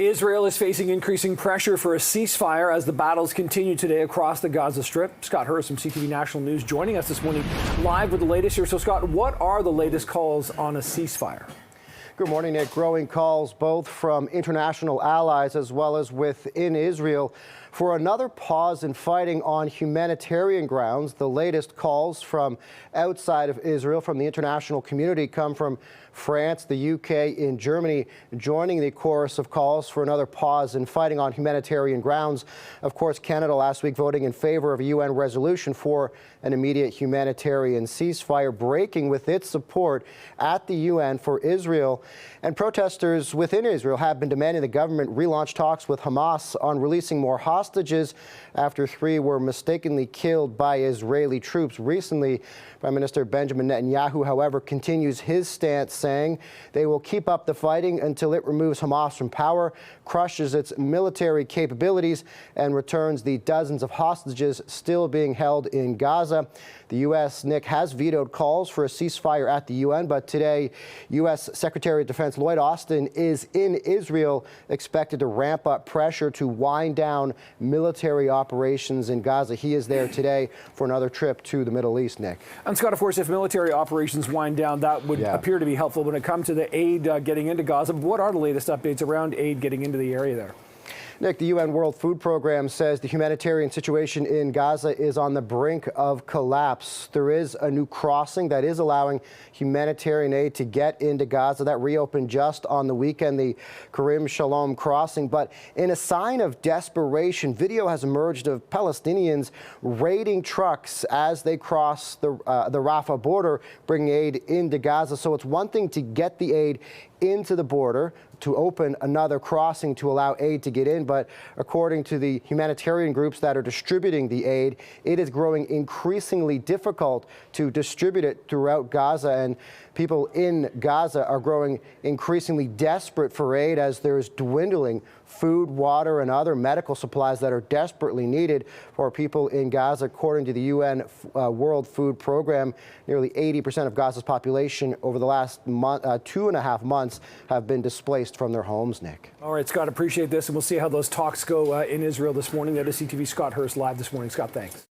Israel is facing increasing pressure for a ceasefire as the battles continue today across the Gaza Strip. Scott Hurst from CTV National News joining us this morning live with the latest here. So, Scott, what are the latest calls on a ceasefire? Good morning, Nick. Growing calls both from international allies as well as within Israel for another pause in fighting on humanitarian grounds. The latest calls from outside of Israel, from the international community, come from France, the UK, and Germany, joining the chorus of calls for another pause in fighting on humanitarian grounds. Of course, Canada last week voting in favor of a UN resolution for an immediate humanitarian ceasefire, breaking with its support at the UN for Israel. And protesters within Israel have been demanding the government relaunch talks with Hamas on releasing more hostages after 3 were mistakenly killed by Israeli troops recently. Prime Minister Benjamin Netanyahu, however, continues his stance, saying they will keep up the fighting until it removes Hamas from power, crushes its military capabilities, and returns the dozens of hostages still being held in Gaza. The U.S., Nick, has vetoed calls for a ceasefire at the UN, but today, U.S. Secretary of Defense Lloyd Austin is in Israel, expected to ramp up pressure to wind down military operations in Gaza. He is there today for another trip to the Middle East, Nick. And Scott, of course, if military operations wind down, that would appear to be helpful when it comes to the aid getting into Gaza. But what are the latest updates around aid getting into the area there? Nick, the UN World Food Program says the humanitarian situation in Gaza is on the brink of collapse. There is a new crossing that is allowing humanitarian aid to get into Gaza. That reopened just on the weekend, the Karim Shalom crossing. But in a sign of desperation, video has emerged of Palestinians raiding trucks as they cross the Rafah border, bringing aid into Gaza. So it's one thing to get the aid into the border, to open another crossing to allow aid to get in. But according to the humanitarian groups that are distributing the aid, it is growing increasingly difficult to distribute it throughout Gaza. And people in Gaza are growing increasingly desperate for aid as there is dwindling food, water, and other medical supplies that are desperately needed for people in Gaza. According to the UN World Food Program, nearly 80% of Gaza's population over the last 2.5 months have been displaced from their homes, Nick. All right, Scott, appreciate this, and we'll see how those talks go in Israel this morning. That is CTV Scott Hurst live this morning. Scott, thanks.